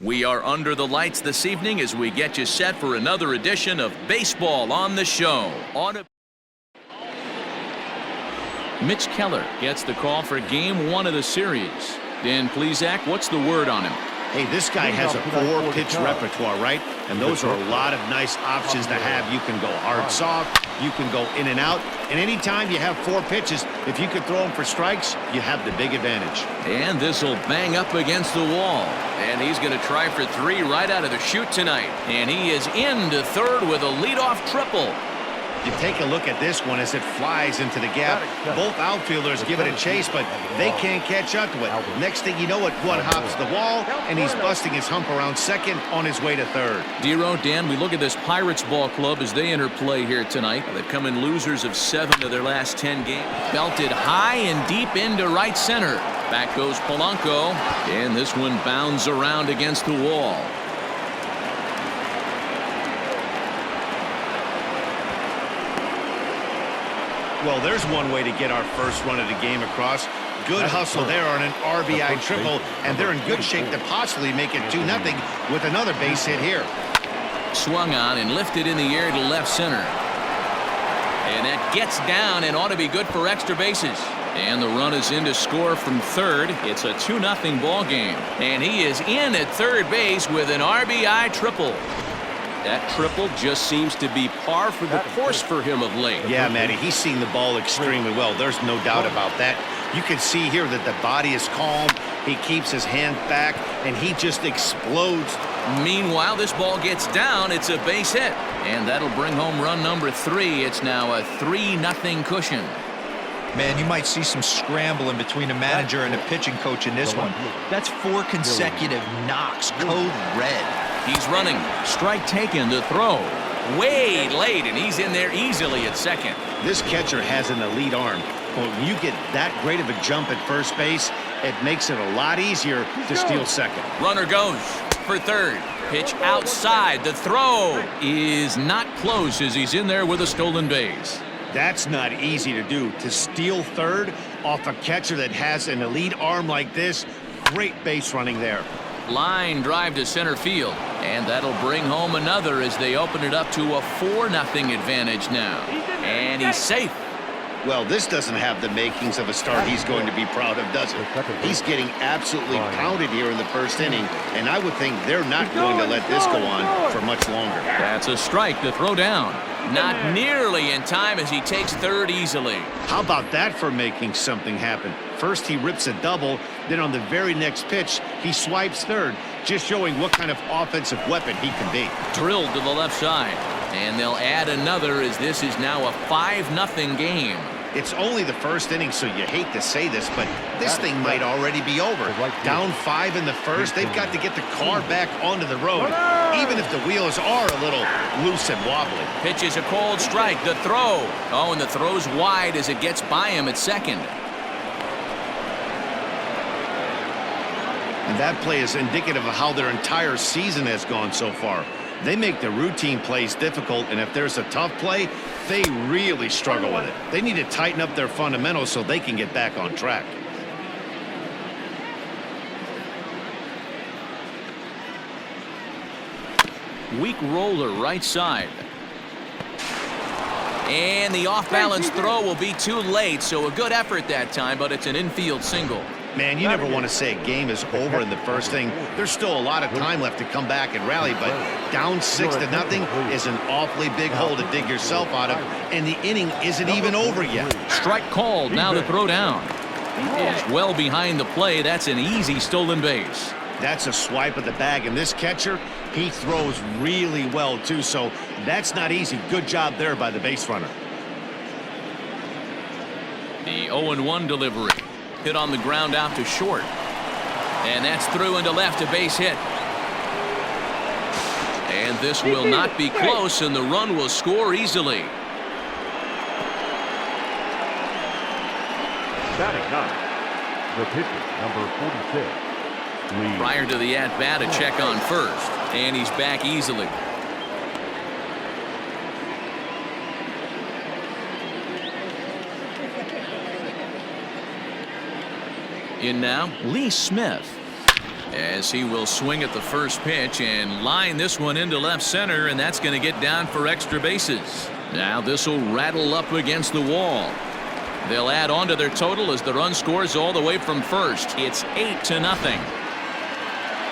We are under the lights this evening as we get you set for another edition of Baseball on the Show. Mitch Keller gets the call for Game 1 of the series. Dan Plesac, what's the word on him? Hey, this guy has a 4-pitch repertoire, right? And those are a lot of nice options to have. You can go hard, soft, you can go in and out. And anytime you have 4 pitches, if you could throw them for strikes, you have the big advantage. And this will bang up against the wall. And he's going to try for 3 right out of the chute tonight. And he is into third with a leadoff triple. You take a look at this one as it flies into the gap. Both outfielders give it a chase, but they can't catch up to it. Next thing you know it, one hops the wall, and he's busting his hump around second on his way to third. Dero, Dan, we look at this Pirates ball club as they enter play here tonight. They've come in losers of 7 of their last 10 games. Belted high and deep into right center. Back goes Polanco, and this one bounds around against the wall. Well, there's one way to get our first run of the game across. Good hustle there on an RBI triple, and they're in good shape to possibly make it 2-0 with another base hit here. Swung on and lifted in the air to left center. And that gets down and ought to be good for extra bases. And the run is in to score from third. It's a 2-0 ball game. And he is in at third base with an RBI triple. That triple just seems to be par for the course for him of late. Yeah, Matty, he's seen the ball extremely well. There's no doubt about that. You can see here that the body is calm. He keeps his hand back, and he just explodes. Meanwhile, this ball gets down. It's a base hit. And that'll bring home run number 3. It's now a 3-0 cushion. Man, you might see some scrambling between a manager and a pitching coach in this one. That's 4 consecutive knocks. Code red. He's running. Strike taken. The throw. Way late, and he's in there easily at second. This catcher has an elite arm. But when you get that great of a jump at first base, it makes it a lot easier to steal second. Runner goes for third. Pitch outside. The throw is not close as he's in there with a stolen base. That's not easy to do. To steal third off a catcher that has an elite arm like this, great base running there. Line drive to center field, and that'll bring home another as they open it up to a 4-0 advantage now. And he's safe. Well, this doesn't have the makings of a start he's going to be proud of, does it? He's getting absolutely pounded here in the first inning, and I would think they're not going to let this go on for much longer. That's a strike to throw down. Not nearly in time as he takes third easily. How about that for making something happen? First he rips a double, then on the very next pitch he swipes third, just showing what kind of offensive weapon he can be. Drilled to the left side, and they'll add another as this is now a 5-0 game. It's only the first inning, so you hate to say this, but this thing might already be over. Down 5 in the first, they've got to get the car back onto the road, even if the wheels are a little loose and wobbly. Pitches a cold strike, the throw. Oh, and the throw's wide as it gets by him at second. And that play is indicative of how their entire season has gone so far. They make the routine plays difficult, and if there's a tough play, they really struggle with it. They need to tighten up their fundamentals so they can get back on track. Weak roller right side. And the off-balance throw will be too late, so a good effort that time, but it's an infield single. Man, you never want to say a game is over in the first inning. There's still a lot of time left to come back and rally, but down 6-0 is an awfully big hole to dig yourself out of, and the inning isn't even over yet. Strike called. Now the throw down. He is well behind the play. That's an easy stolen base. That's a swipe of the bag, and this catcher, he throws really well too, so that's not easy. Good job there by the base runner. The 0-1 delivery. Hit on the ground out to short. And that's through into left, a base hit. And this will not be close, and the run will score easily. Batting ninth, the pitcher, number 46. Prior to the at-bat, a check on first. And he's back easily. In now, Lee Smith. as he will swing at the first pitch and line this one into left center, and that's going to get down for extra bases. Now this will rattle up against the wall. They'll add on to their total as the run scores all the way from first. It's 8-0.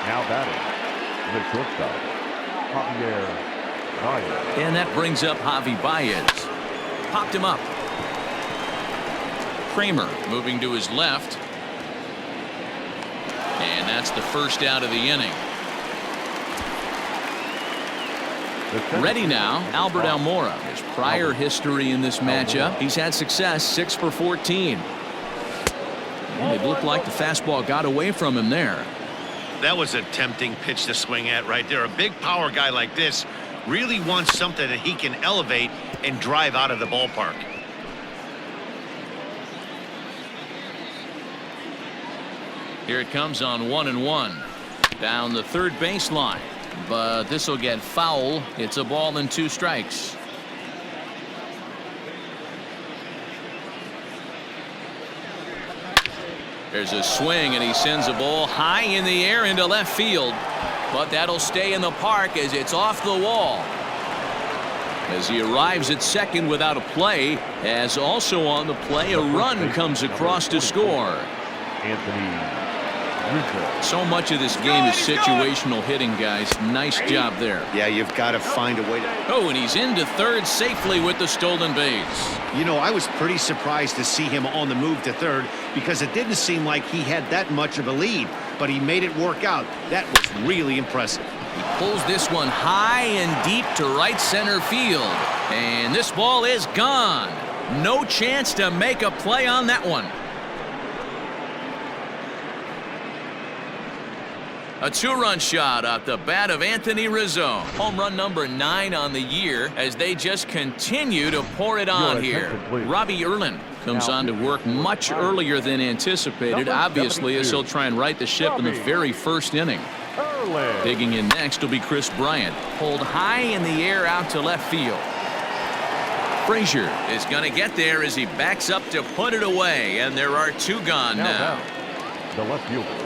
Now batting, the shortstop, Javier Baez. And that brings up Javi Baez. Popped him up. Kramer moving to his left. And that's the first out of the inning. Ready now, Albert Almora. His prior history in this matchup, he's had success, 6 for 14. And it looked like the fastball got away from him there. That was a tempting pitch to swing at right there. A big power guy like this really wants something that he can elevate and drive out of the ballpark. Here it comes on 1-1 down the third baseline, but this will get foul. It's a ball and 2 strikes. There's a swing and he sends a ball high in the air into left field, but that'll stay in the park as it's off the wall. As he arrives at second without a play, as also on the play a run comes across to score. Anthony. So much of this game is situational hitting, guys. Nice job there. Yeah, you've got to find a way to. Oh, and he's into third safely with the stolen base. You know, I was pretty surprised to see him on the move to third because it didn't seem like he had that much of a lead, but he made it work out. That was really impressive. He pulls this one high and deep to right center field, and this ball is gone. No chance to make a play on that one. A 2-run shot off the bat of Anthony Rizzo. Home run number 9 on the year as they just continue to pour it on here. Robbie Erlin comes on to work much earlier than anticipated, obviously, as he'll try and right the ship in the very first inning. Digging in next will be Chris Bryant. Pulled high in the air out to left field. Frazier is going to get there as he backs up to put it away, and there are 2 gone now. The left fielder.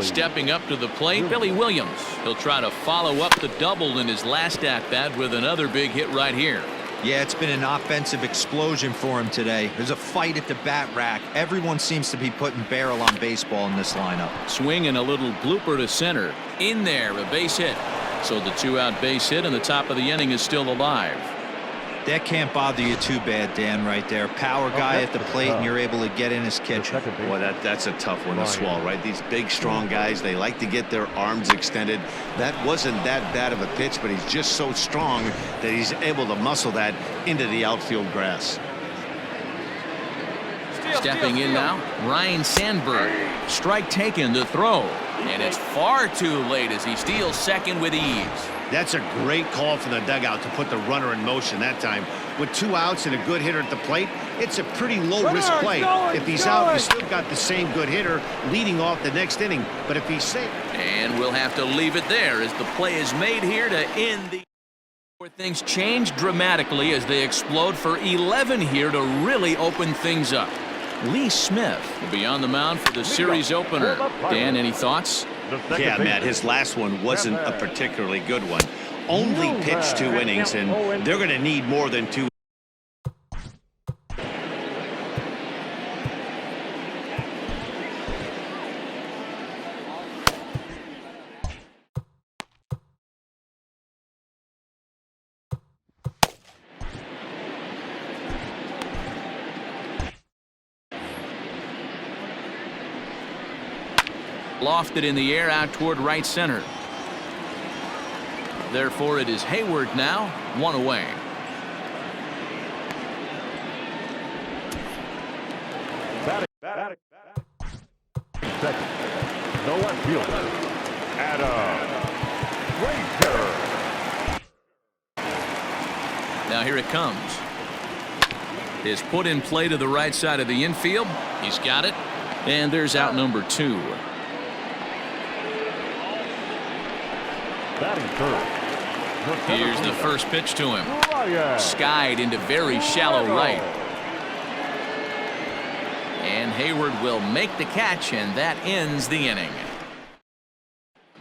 Stepping up to the plate, Billy Williams. He'll try to follow up the double in his last at-bat with another big hit right here. Yeah, it's been an offensive explosion for him today. There's a fight at the bat rack. Everyone seems to be putting barrel on baseball in this lineup. Swing and a little blooper to center. In there, a base hit. So the 2-out base hit and the top of the inning is still alive. That can't bother you too bad, Dan, right there. Power guy at the plate, and you're able to get in his kitchen. Boy, that's a tough one to swallow, right? These big, strong guys, they like to get their arms extended. That wasn't that bad of a pitch, but he's just so strong that he's able to muscle that into the outfield grass. Stepping in now, Ryan Sandberg. Strike taken to throw. And it's far too late as he steals second with ease. That's a great call from the dugout to put the runner in motion that time. With 2 outs and a good hitter at the plate, it's a pretty low-risk play. If he's out, you still got the same good hitter leading off the next inning. But if he's safe. And we'll have to leave it there as the play is made here to end the. Where things change dramatically as they explode for 11 here to really open things up. Lee Smith will be on the mound for the series opener. Dan, any thoughts? Yeah, Matt, his last one wasn't a particularly good one. Only pitched 2 innings, and they're going to need more than 2. Lofted in the air out toward right center. Therefore, it is Hayward now, 1 away. Batting. Second. The left fielder. Adam Frazier. Now here it comes. Is put in play to the right side of the infield. He's got it. And there's out number 2. Batting third. Here's the first pitch to him. Skied into very shallow right. And Hayward will make the catch, and that ends the inning.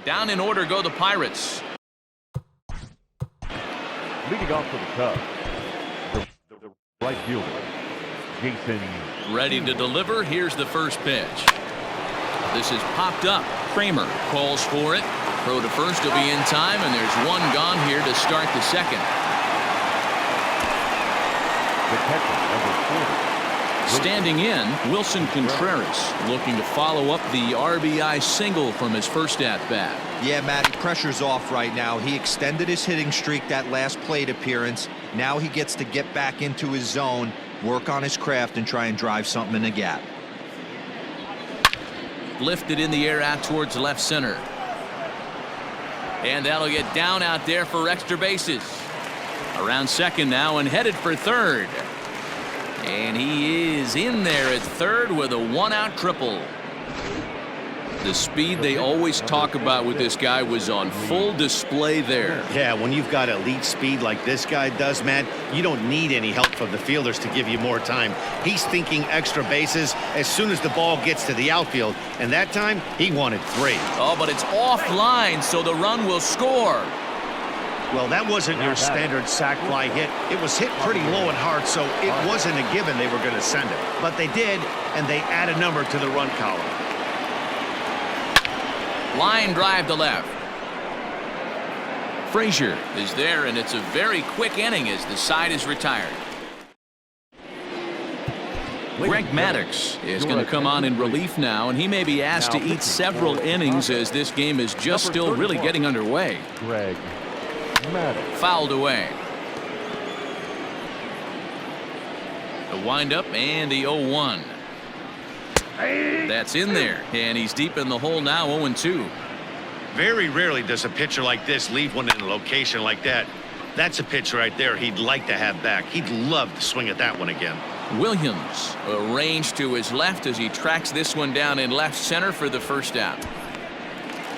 Down in order go the Pirates. Leading off for the Cubs, the right fielder, Jason. Ready to deliver. Here's the first pitch. This is popped up. Kramer calls for it. Throw to first will be in time, and there's one gone here to start the second. The catcher, number 40. Standing in, Wilson Contreras looking to follow up the RBI single from his first at-bat. Yeah, Matty, pressure's off right now. He extended his hitting streak that last plate appearance. Now he gets to get back into his zone, work on his craft, and try and drive something in the gap. Lifted in the air out towards left center. And that'll get down out there for extra bases. Around second now and headed for third. And he is in there at third with a one-out triple. The speed they always talk about with this guy was on full display there. Yeah, when you've got elite speed like this guy does, man, you don't need any help from the fielders to give you more time. He's thinking extra bases as soon as the ball gets to the outfield, and that time he wanted 3. Oh, but it's offline, so the run will score. Well, that wasn't your standard sac fly hit. It was hit pretty low and hard, so it wasn't a given they were going to send it. But they did, and they add a number to the run column. Line drive to left. Frazier is there, and it's a very quick inning as the side is retired. Greg Maddux is going to come on in relief now, and he may be asked to eat several innings as this game is just still really getting underway. Greg Maddux. Fouled away. The windup and the 0-1. That's in there, and he's deep in the hole now, 0-2. Very rarely does a pitcher like this leave one in a location like that. That's a pitch right there he'd like to have back. He'd love to swing at that one again. Williams arranged to his left as he tracks this one down in left center for the first out.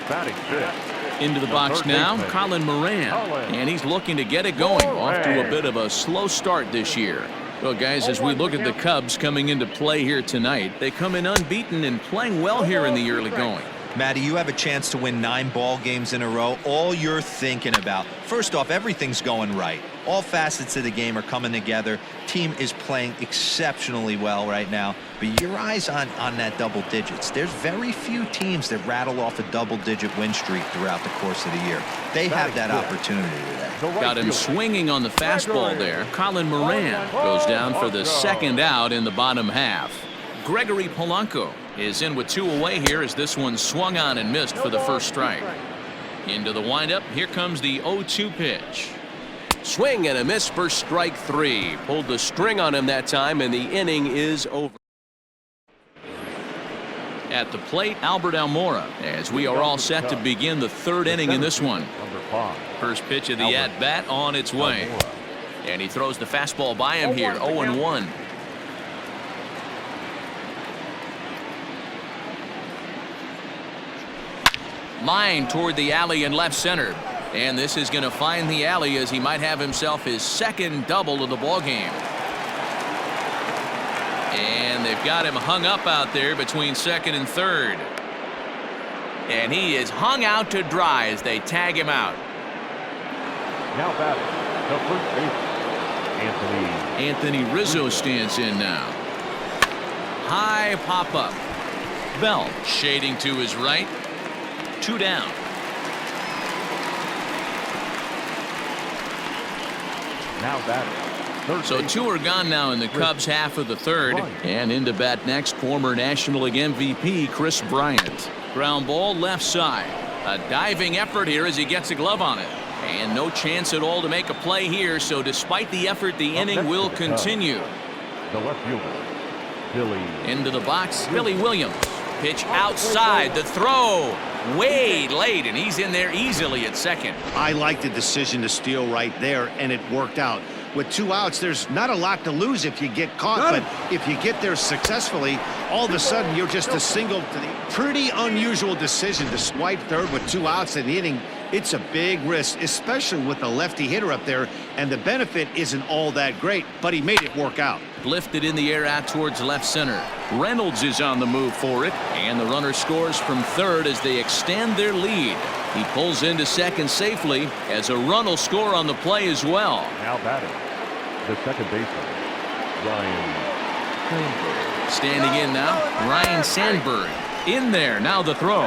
Batting fifth. Into the box now, Colin Moran, and he's looking to get it going. Off to a bit of a slow start this year. Well, guys, as we look at the Cubs coming into play here tonight, they come in unbeaten and playing well here in the early going. Matty, you have a chance to win 9 ball games in a row. All you're thinking about, first off, everything's going right. All facets of the game are coming together. Team is playing exceptionally well right now. But your eyes on that double digits. There's very few teams that rattle off a double-digit win streak throughout the course of the year. They have that opportunity today. Got him swinging on the fastball there. Colin Moran goes down for the second out in the bottom half. Gregory Polanco is in with 2 away here as this one swung on and missed for the first strike. Into the windup. Here comes the 0-2 pitch. Swing and a miss for strike 3. Pulled the string on him that time, and the inning is over. At the plate, Albert Almora, as we are all set to begin the 3rd inning in this one. First pitch of the at-bat on its way. And he throws the fastball by him here, 0-1. Line toward the alley in left center. And this is going to find the alley as he might have himself his second double of the ball game. And they've got him hung up out there between second and third. And he is hung out to dry as they tag him out. Now batting, the first baseman, Anthony Rizzo stands in now. High pop up. Bell shading to his right. 2 down. Now batting. So 2 are gone now in the Cubs half of the 3rd. And into bat next, former National League MVP Chris Bryant. Ground ball left side. A diving effort here as he gets a glove on it. And no chance at all to make a play here. So despite the effort, the inning will continue. The left fielder, Billy. Into the box, Billy Williams. Pitch outside. The throw way late, and he's in there easily at second. I like the decision to steal right there, and it worked out. With 2 outs, there's not a lot to lose if you get caught, but if you get there successfully, all of a sudden you're just a single. Pretty unusual decision to swipe third with 2 outs, and the inning It's a big risk, especially with the lefty hitter up there, and the benefit isn't all that great, but he made it work out. Lifted in the air out towards left center. Reynolds is on the move for it, and the runner scores from third as they extend their lead. He pulls into second safely as a run will score on the play as well. Now batting, the second baseman, Ryan Sandberg. Standing in now, Ryan Sandberg. In there, now the throw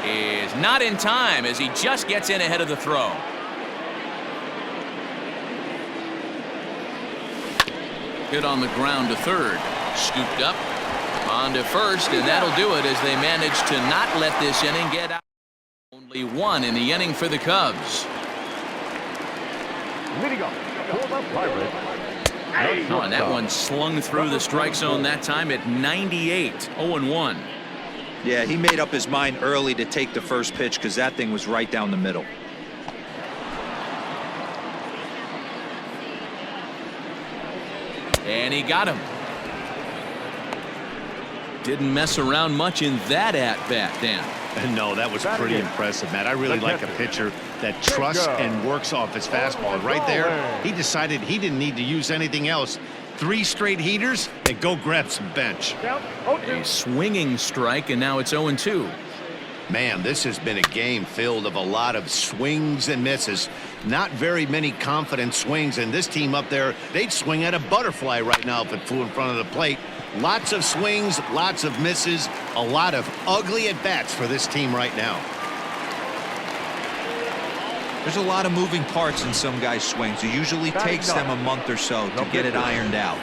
is not in time as he just gets in ahead of the throw. Hit on the ground to third. Scooped up on to first, and that'll do it as they manage to not let this inning get out. Only one in the inning for the Cubs. Leading up for the Pirates. Oh, and that one slung through the strike zone that time at 98. 0-1. Yeah, he made up his mind early to take the first pitch because that thing was right down the middle. And he got him. Didn't mess around much in that at-bat, Dan. No, that was pretty impressive, Matt. I really like a pitcher that trusts and works off his fastball. And right there, he decided he didn't need to use anything else. 3 straight heaters and go grab some bench. A swinging strike, and now it's 0-2. Man, this has been a game filled of a lot of swings and misses. Not very many confident swings, and this team up there, they'd swing at a butterfly right now if it flew in front of the plate. Lots of swings, lots of misses, a lot of ugly at-bats for this team right now. There's a lot of moving parts in some guys' swings. It usually takes them a month or so to get it ironed out.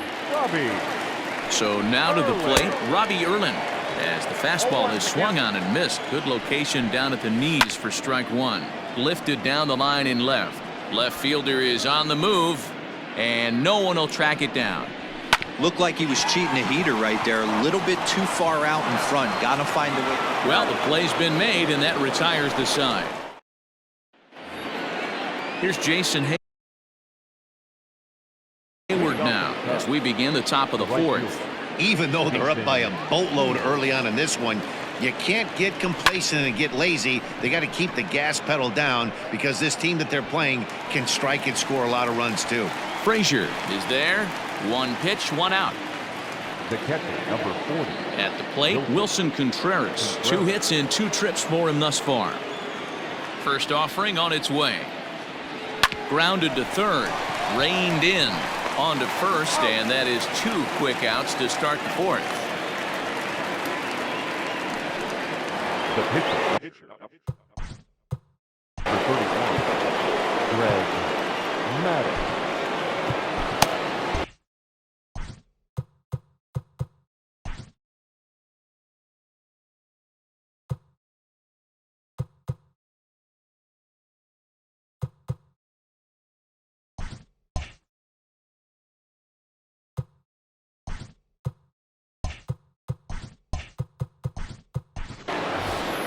So now to the plate, Robbie Erlin. As the fastball is swung on and missed. Good location down at the knees for strike one. Lifted down the line in left. Left fielder is on the move, and no one will track it down. Looked like he was cheating a heater right there. A little bit too far out in front. Got to find a way. Well, the play's been made, and that retires the side. Here's Jason Hayward now as we begin the top of the fourth. Even though they're up by a boatload early on in this one, you can't get complacent and get lazy. They got to keep the gas pedal down because this team that they're playing can strike and score a lot of runs too. Frazier is there. One pitch, one out. The catcher, number 40. At the plate, Wilson Contreras. 2 hits and 2 trips for him thus far. First offering on its way. Grounded to third. Reined in. On to first, and that is 2 quick outs to start the fourth. The pitcher. Number 31. Greg Maddux.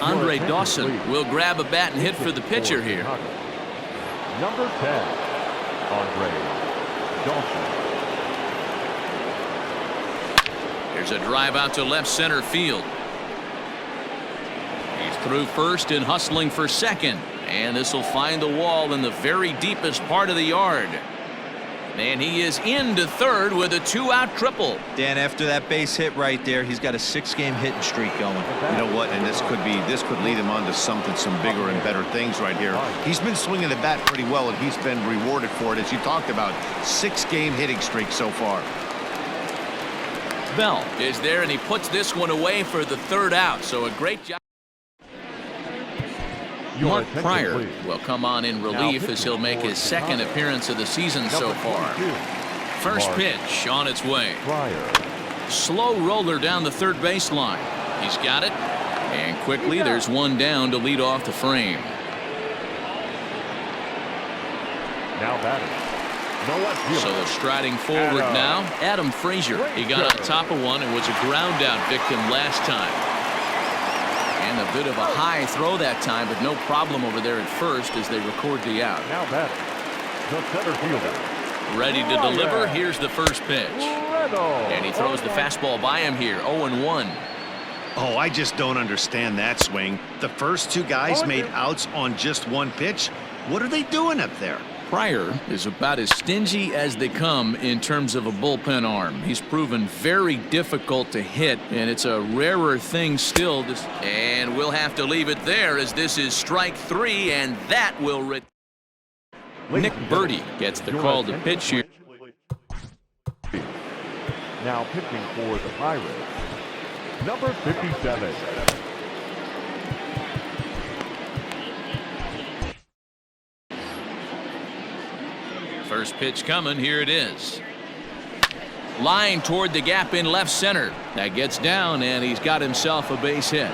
Andre Dawson will grab a bat and hit for the pitcher here. Number 10, Andre Dawson. There's a drive out to left center field. He's through first and hustling for second. And this will find the wall in the very deepest part of the yard. And he is into third with a 2-out triple. Dan, after that base hit right there, he's got a 6-game hitting streak going. You know what? And this could lead him on to some bigger and better things right here. He's been swinging the bat pretty well, and he's been rewarded for it, as you talked about. 6-game hitting streak so far. Bell is there, and he puts this one away for the 3rd out. So a great job. Mark Pryor will come on in relief as he'll make his 2nd appearance of the season so far. First pitch on its way. Slow roller down the third baseline. He's got it. And quickly there's one down to lead off the frame. Now batting. So striding forward now, Adam Frazier. He got on top of one and was a ground out victim last time. And a bit of a high throw that time, but no problem over there at first as they record the out. Now batting, the center fielder. Ready to deliver. Here's the first pitch. And he throws the fastball by him here. 0-1. Oh, I just don't understand that swing. The first two guys made outs on just one pitch. What are they doing up there? Pryor is about as stingy as they come in terms of a bullpen arm. He's proven very difficult to hit, and it's a rarer thing still. And we'll have to leave it there as this is strike 3, and that will Nick Birdie gets the call to pitch here. Now pitching for the Pirates, number 57. First pitch coming. Here it is. Line toward the gap in left center. That gets down, and he's got himself a base hit.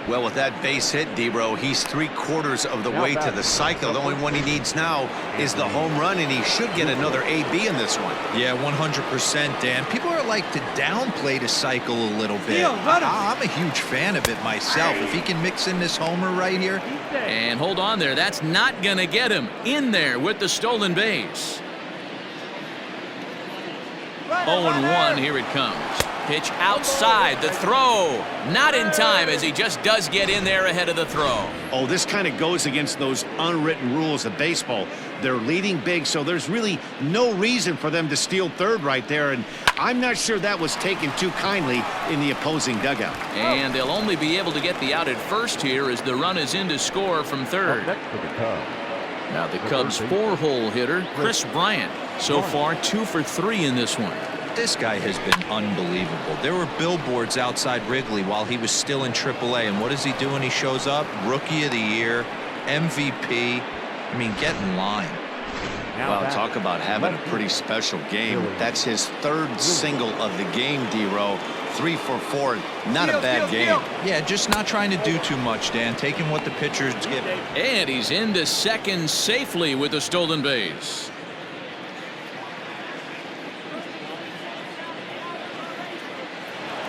Well, with that base hit, Debro, he's 3/4 of the way to the cycle. The only one he needs now is the home run, and he should get another AB in this one. Yeah, 100%, Dan. People are like to downplay the cycle a little bit. I'm a huge fan of it myself. If he can mix in this homer right here. And hold on there. That's not going to get him in there with the stolen base. 0-1. Here it comes. Pitch outside. The throw. Not in time, as he just does get in there ahead of the throw. Oh, this kind of goes against those unwritten rules of baseball. They're leading big, so there's really no reason for them to steal third right there, and I'm not sure that was taken too kindly in the opposing dugout. And they'll only be able to get the out at first here as the run is in to score from third. Next for the Cubs. Now the Cubs' 4-hole hitter, Chris Bryant. So far, 2 for 3 in this one. This guy has been unbelievable. There were billboards outside Wrigley while he was still in AAA, and what is he doing? He shows up, Rookie of the Year, MVP. I mean, get in line. Well, talk about having a pretty special game. That's his third single of the game, D-Row. 3 for 4. Not a bad game. Yeah, just not trying to do too much, Dan. Taking what the pitcher's giving. And he's into second safely with the stolen base.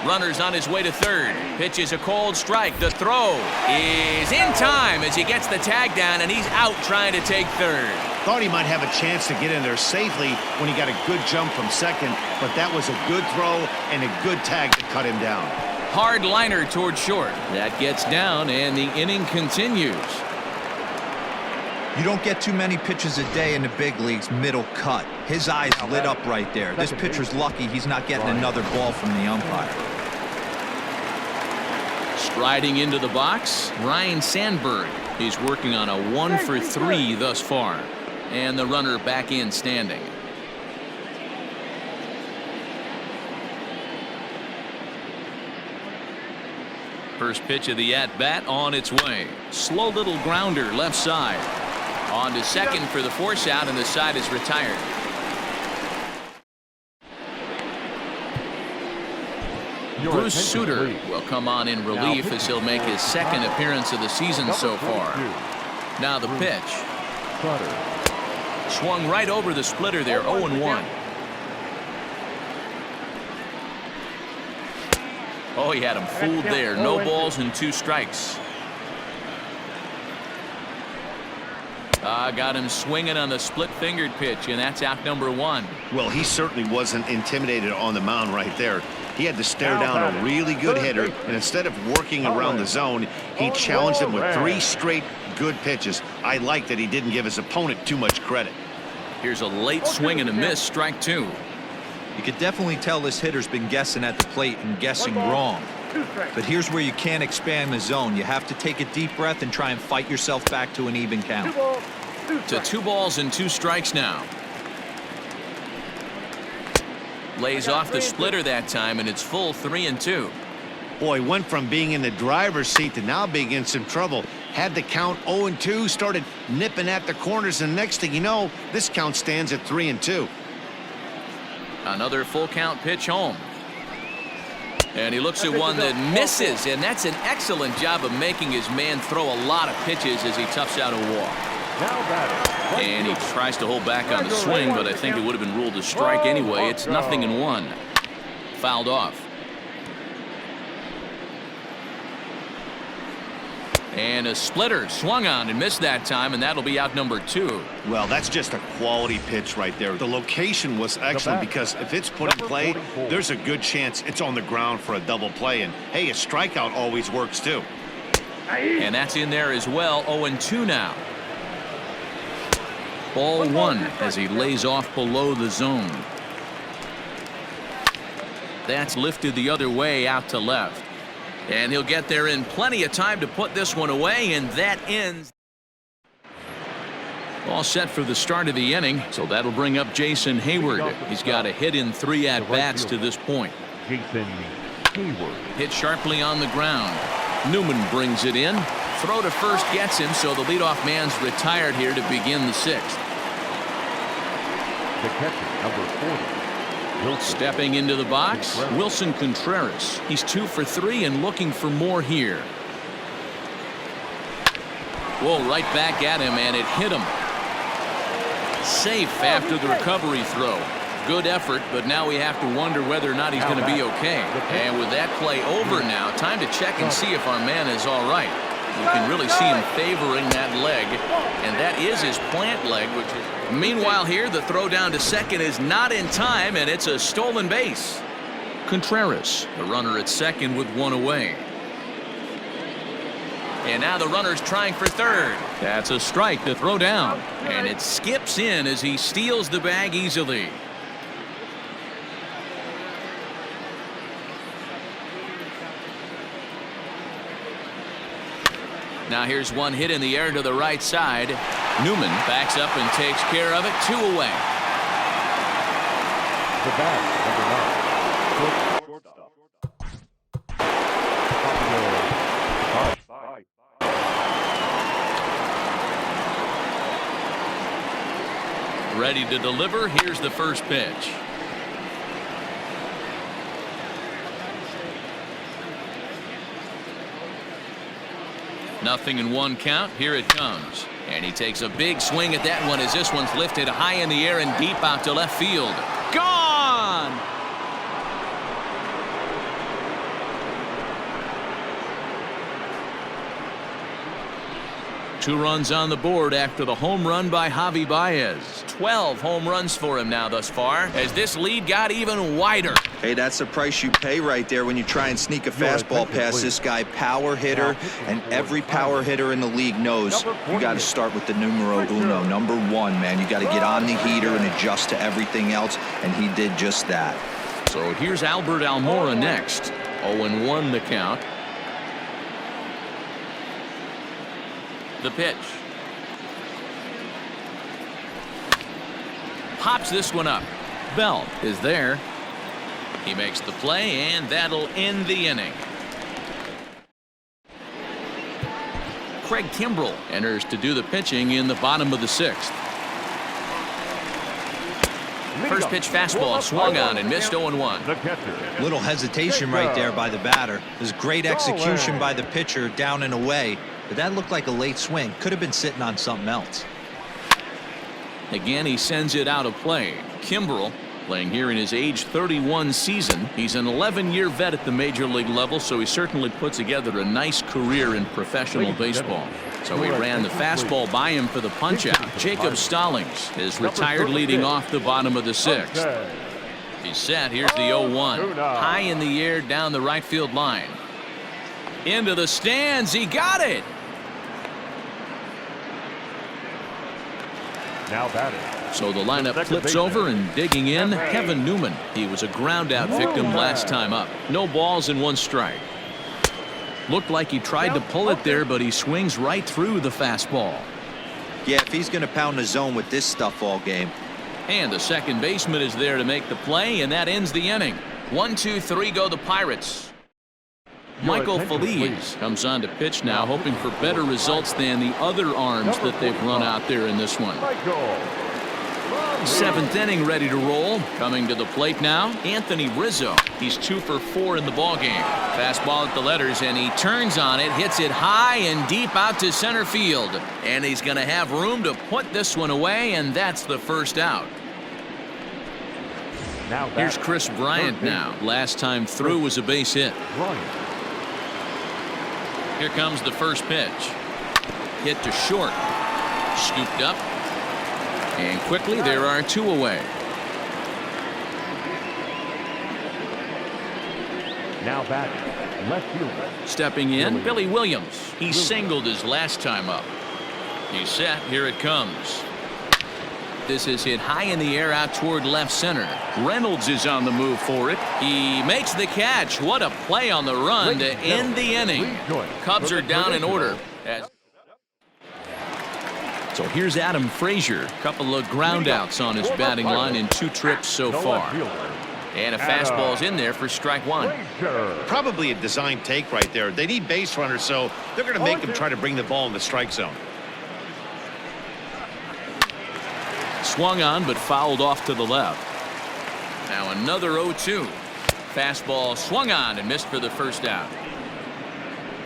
Runner's on his way to third. Pitch is a cold strike. The throw is in time as he gets the tag down, and he's out trying to take third. Thought he might have a chance to get in there safely when he got a good jump from second, but that was a good throw and a good tag to cut him down. Hard liner toward short. That gets down, and the inning continues. You don't get too many pitches a day in the big leagues middle cut. His eyes lit up right there. This pitcher's lucky he's not getting another ball from the umpire. Striding into the box, Ryan Sandberg. He's working on a 1 for 3 thus far. And the runner back in standing. First pitch of the at-bat on its way. Slow little grounder left side. On to second for the force out, and the side is retired. Bruce Sutter will come on in relief as he'll make his second appearance of the season so far. Now the pitch. Swung right over the splitter there, 0-1. Oh, he had him fooled there. No balls and 2 strikes. Got him swinging on the split-fingered pitch, and that's out number 1. Well, he certainly wasn't intimidated on the mound right there. He had to stare down a really good hitter, and instead of working around the zone, he challenged him with 3 straight good pitches. I like that he didn't give his opponent too much credit. Here's a late swing and a miss, strike 2. You could definitely tell this hitter's been guessing at the plate and guessing wrong. But here's where you can't expand the zone. You have to take a deep breath and try and fight yourself back to an even count. To 2 balls and 2 strikes now. Lays off the splitter that time, and it's full 3-2. Boy, went from being in the driver's seat to now being in some trouble. Had the count 0-2, started nipping at the corners, and next thing you know, this count stands at 3-2. Another full count pitch home. And he looks at one that misses, and that's an excellent job of making his man throw a lot of pitches as he toughs out a walk. And he tries to hold back on the swing, but I think it would have been ruled a strike anyway. It's 0-1. Fouled off. And a splitter swung on and missed that time, and that'll be out number 2. Well, that's just a quality pitch right there. The location was excellent because if it's put in play, there's a good chance it's on the ground for a double play. And, hey, a strikeout always works, too. And that's in there as well. 0-2 now. Ball 1 as he lays off below the zone. That's lifted the other way out to left. And he'll get there in plenty of time to put this one away, and that ends. All set for the start of the inning, so that'll bring up Jason Hayward. He's got a hit in 3 at-bats to this point. Jason Hayward. Hit sharply on the ground. Newman brings it in. Throw to first gets him, so the leadoff man's retired here to begin the 6th. The catcher, number 40. Stepping into the box, Wilson Contreras. He's 2 for 3 and looking for more here. Whoa, right back at him, and it hit him. Safe after the recovery throw. Good effort, but now we have to wonder whether or not he's going to be okay. And with that play over now, time to check and see if our man is all right. You can really see him favoring that leg, and that is his plant leg. Meanwhile here, the throw down to second is not in time, and it's a stolen base. Contreras, the runner at second with 1 away. And now the runner's trying for third. That's a strike to throw down, and it skips in as he steals the bag easily. Now here's one hit in the air to the right side. Newman backs up and takes care of it. 2 away. The bat, number 9. Shortstop. Ready to deliver. Here's the first pitch. Nothing in 1 count. Here it comes. And he takes a big swing at that one as this one's lifted high in the air and deep out to left field. Gone! Two runs on the board after the home run by Javi Baez. 12 home runs for him now thus far as this lead got even wider. Hey, that's the price you pay right there when you try and sneak a fastball past this guy. Power hitter, and every power hitter in the league knows you got to start with the numero uno, number 1, man. You got to get on the heater and adjust to everything else, and he did just that. So here's Albert Almora next. 0-1 the count. The pitch. Pops this one up. Bell is there. He makes the play, and that'll end the inning. Craig Kimbrell enters to do the pitching in the bottom of the 6th. First pitch fastball swung on and missed. 0-1. Little hesitation right there by the batter. There's great execution by the pitcher down and away, but that looked like a late swing. Could have been sitting on something else. Again, he sends it out of play. Kimbrell playing here in his age 31 season. He's an 11-year vet at the major league level, so he certainly put together a nice career in professional baseball. So he ran the fastball by him for the punch-out. Jacob Stallings is retired leading off the bottom of the 6th. He's set. Here's the 0-1. High in the air down the right field line. Into the stands. He got it. Now batting. So the lineup flips over, and digging in, Kevin Newman. He was a ground-out victim last time up. No balls and 1 strike. Looked like he tried to pull it there, but he swings right through the fastball. Yeah, if he's going to pound the zone with this stuff all game. And the second baseman is there to make the play, and that ends the inning. 1, 2, 3 go the Pirates. Michael Feliz comes on to pitch now, hoping for better results than the other arms that they've run out there in this one. 7th inning ready to roll. Coming to the plate now, Anthony Rizzo. He's 2 for 4 in the ballgame. Fastball at the letters, and he turns on it, hits it high and deep out to center field. And he's going to have room to put this one away, and that's the first out. Here's Chris Bryant now. Last time through was a base hit. Here comes the first pitch. Hit to short. Scooped up. And quickly there are 2 away. Now back, left fielder. Stepping in, Billy Williams. He singled his last time up. He's set. Here it comes. This is hit high in the air out toward left center. Reynolds is on the move for it. He makes the catch. What a play on the run to end the inning. Cubs are down in order. So here's Adam Frazier. Couple of groundouts on his batting line in 2 trips so far. And a fastball's in there for strike 1. Probably a design take right there. They need base runners, so they're going to make him try to bring the ball in the strike zone. Swung on, but fouled off to the left. Now another 0-2. Fastball swung on and missed for the first out.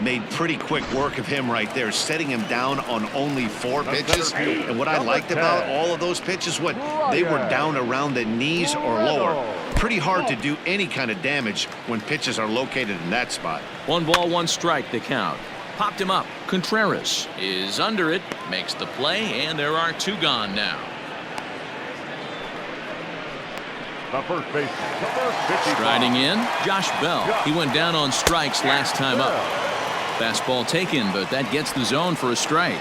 Made pretty quick work of him right there, setting him down on only 4 pitches. And what I liked about all of those pitches, they were down around the knees or lower. Pretty hard to do any kind of damage when pitches are located in that spot. 1 ball, 1 strike, the count. Popped him up. Contreras is under it, makes the play, and there are 2 gone now. The first baseman. Striding in, Josh Bell. He went down on strikes last time up. Fastball taken, but that gets the zone for a strike.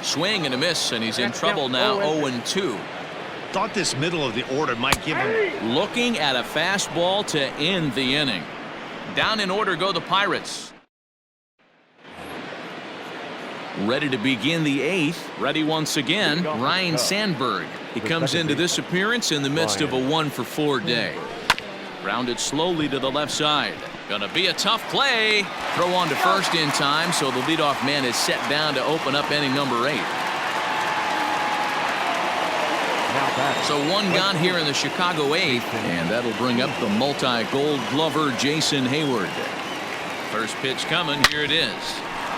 Swing and a miss, and he's in trouble now. 0-2. Thought this middle of the order might give him. Looking at a fastball to end the inning. Down in order go the Pirates. Ready to begin the 8th. Ready once again, Ryan Sandberg. He comes into this appearance in the midst of a 1-for-4 day. Grounded slowly to the left side. Gonna be a tough play. Throw on to first in time, so the leadoff man is set down to open up inning number 8. So 1 gone here in the Chicago 8th, and that'll bring up the multi-gold glover Jason Hayward. First pitch coming. Here it is.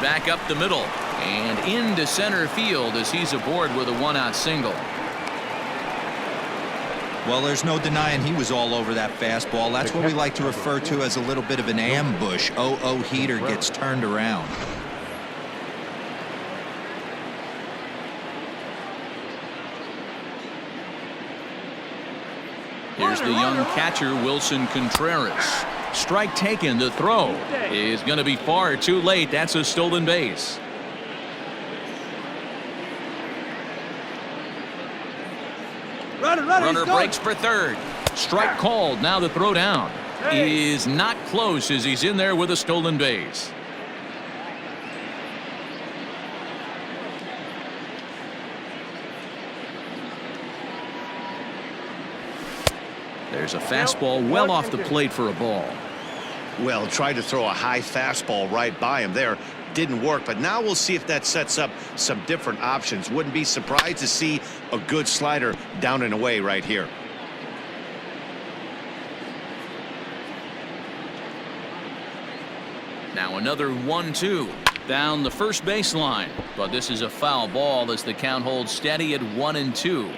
Back up the middle and into center field as he's aboard with a 1-out single. Well, there's no denying he was all over that fastball. That's what we like to refer to as a little bit of an ambush. 0-0 heater gets turned around. Here's the young catcher, Wilson Contreras. Strike taken. The throw is going to be far too late. That's a stolen base. Runner breaks for third. Strike called. Now the throw down is not close as he's in there with a stolen base. There's a fastball well off the plate for a ball. Well, tried to throw a high fastball right by him there. Didn't work, but now we'll see if that sets up some different options. Wouldn't be surprised to see a good slider down and away right here. Now another 1-2 down the first baseline, but this is a foul ball as the count holds steady at 1-2.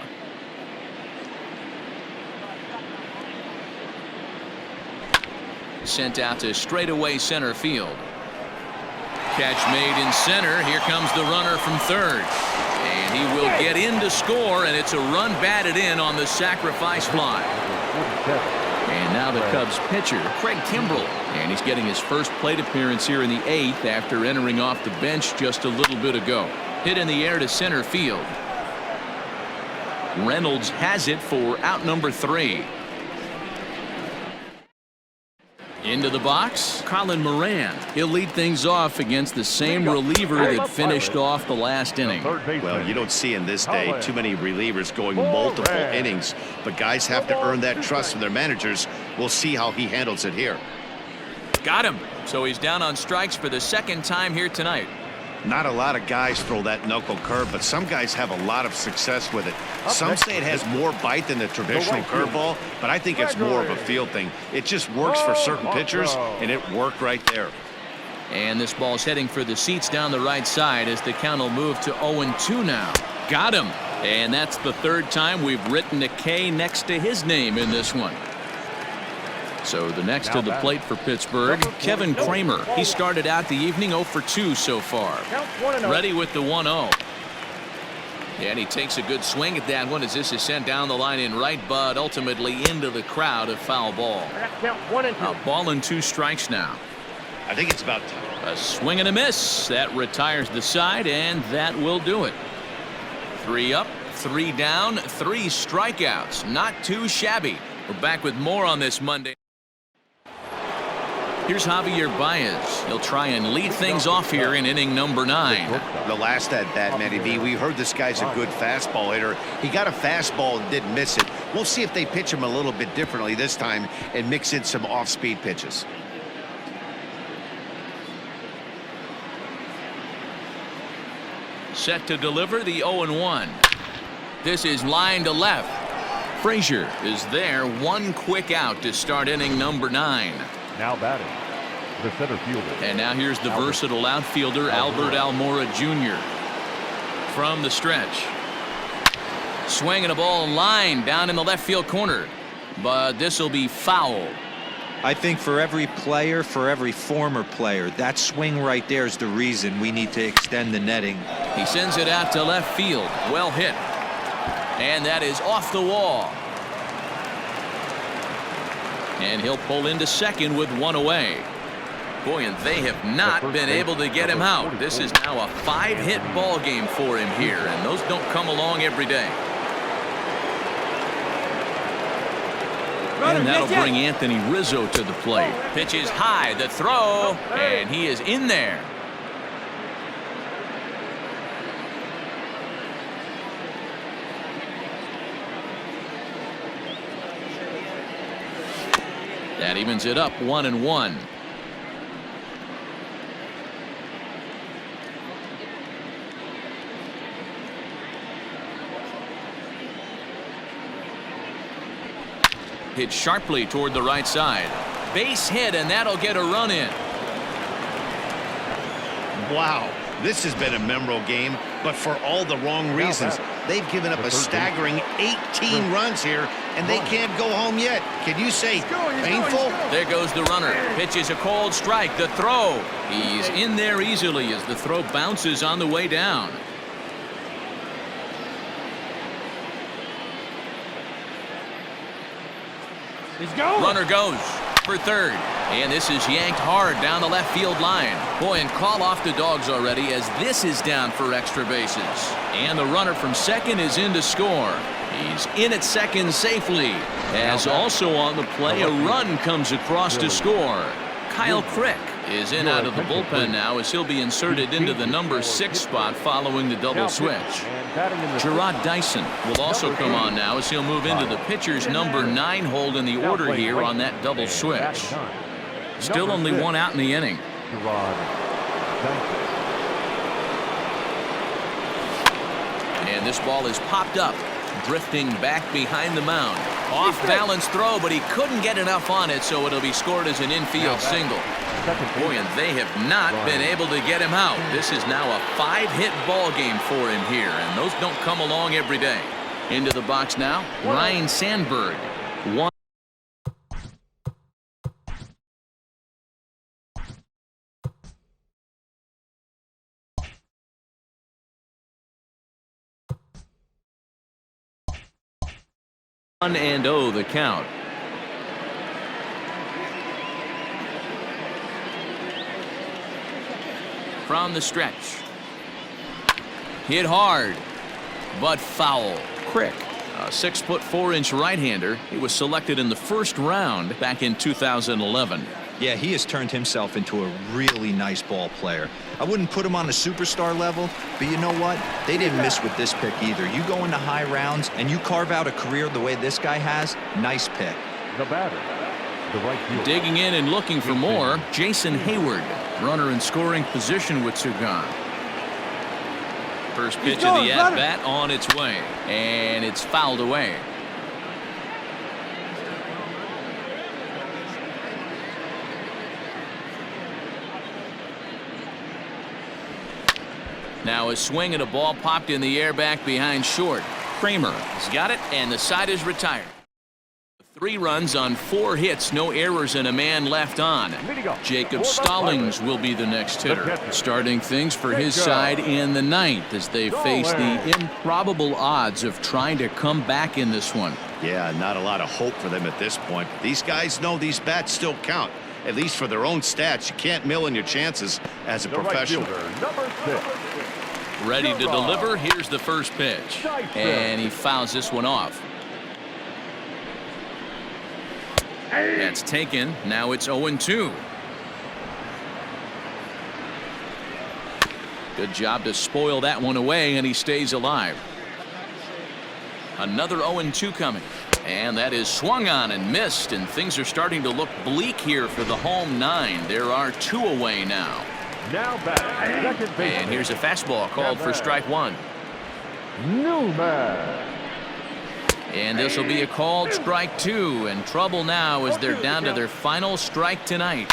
Sent out to straightaway center field. Catch made in center. Here comes the runner from third. And he will get in to score, and it's a run batted in on the sacrifice fly. And now the Cubs pitcher, Craig Kimbrell. And he's getting his first plate appearance here in the 8th after entering off the bench just a little bit ago. Hit in the air to center field. Reynolds has it for out number 3. Into the box, Colin Moran. He'll lead things off against the same reliever that finished off the last inning. Well, you don't see in this day too many relievers going multiple innings, but guys have to earn that trust from their managers. We'll see how he handles it here. Got him. So he's down on strikes for the second time here tonight. Not a lot of guys throw that knuckle curve, but some guys have a lot of success with it. Some say it has more bite than the traditional curveball, but I think it's more of a field thing. It just works for certain pitchers, and it worked right there. And this ball's heading for the seats down the right side as the count will move to 0-2 now. Got him. And that's the 3rd time we've written a K next to his name in this one. So the next to the plate for Pittsburgh, Kevin Kramer. He started out the evening 0 for 2 so far. Ready with the 1-0. And he takes a good swing at that one as this is sent down the line in right, but ultimately into the crowd, a foul ball. A ball and 2 strikes now. I think it's about time. A swing and a miss. That retires the side, and that will do it. 3 up, 3 down, 3 strikeouts. Not too shabby. We're back with more on this Monday. Here's Javier Baez. He'll try and lead things off here in inning number 9. The last at bat, Matty V, we heard this guy's a good fastball hitter. He got a fastball and didn't miss it. We'll see if they pitch him a little bit differently this time and mix in some off-speed pitches. Set to deliver the 0-1. This is line to left. Frazier is there. 1 quick out to start inning number 9. Now batting, the center fielder. And now here's the versatile outfielder, Albert Almora Jr. From the stretch. Swinging a ball line down in the left field corner. But this will be foul. I think for every player, for every former player, that swing right there is the reason we need to extend the netting. He sends it out to left field. Well hit. And that is off the wall. And he'll pull into second with 1 away. Boy, and they have not been able to get him out. This is now a 5-hit ball game for him here, and those don't come along every day. And that'll bring Anthony Rizzo to the plate. Pitch is high, the throw, and he is in there. That evens it up 1-1. Hit sharply toward the right side. Base hit, and that'll get a run in. Wow, this has been a memorable game, but for all the wrong reasons. They've given up a staggering 18 runs here, and they can't go home yet. Can you say painful? There goes the runner. Pitch is a cold strike. The throw. He's in there easily as the throw bounces on the way down. Runner goes for third. And this is yanked hard down the left field line. Boy, and call off the dogs already as this is down for extra bases. And the runner from second is in to score. He's in at second safely. As also on the play, a run comes across to score. Kyle Crick is in out of the bullpen now as he'll be inserted into the number 6 spot following the double switch. Gerard Dyson will also come on now as he'll move into the pitcher's number 9 hold in the order here on that double switch. Still only 1 out in the inning. And this ball is popped up, drifting back behind the mound. Off balance throw, but he couldn't get enough on it, so it'll be scored as an infield single. Boy, and they have not been able to get him out. This is now a 5-hit ball game for him here, and those don't come along every day. Into the box now, Ryan Sandberg. 1. And 0 the count. From the stretch. Hit hard, but foul. Crick, a 6'4" right-hander. He was selected in the first round back in 2011. Yeah, he has turned himself into a really nice ball player. I wouldn't put him on a superstar level, but you know what? They didn't miss with this pick either. You go into high rounds and you carve out a career the way this guy has, nice pick. The batter, the right fielder. Digging in and looking for more, Jason Hayward. Runner in scoring position with Sugan. First pitch of the at-bat on its way, and it's fouled away. Now a swing and a ball popped in the air back behind short. Kramer has got it, and the side is retired. 3 runs on 4 hits, no errors, and a man left on. Jacob Stallings will be the next hitter, starting things for his side in the 9th as they face the improbable odds of trying to come back in this one. Yeah, not a lot of hope for them at this point. These guys know these bats still count, at least for their own stats. You can't mill in your chances as a professional. Number 6. Ready to deliver. Here's the first pitch, and he fouls this one off. That's taken. Now it's 0-2. Good job to spoil that one away, and he stays alive. Another 0-2 coming. And that is swung on and missed, and things are starting to look bleak here for the home 9. There are 2 away now. Now back, second base. And here's a fastball called for strike 1. Newman. And this will be a called strike 2, and trouble now as they're down to their final strike tonight.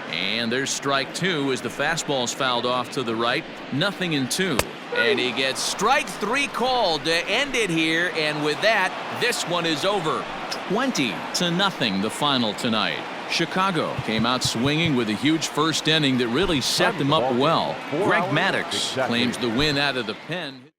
And there's strike 2 as the fastball's fouled off to the right. 0-2. And he gets strike 3 called to end it here, and with that, this one is over. 20-0 the final tonight. Chicago came out swinging with a huge first inning that really set them up well. Greg Maddux claims the win out of the pen.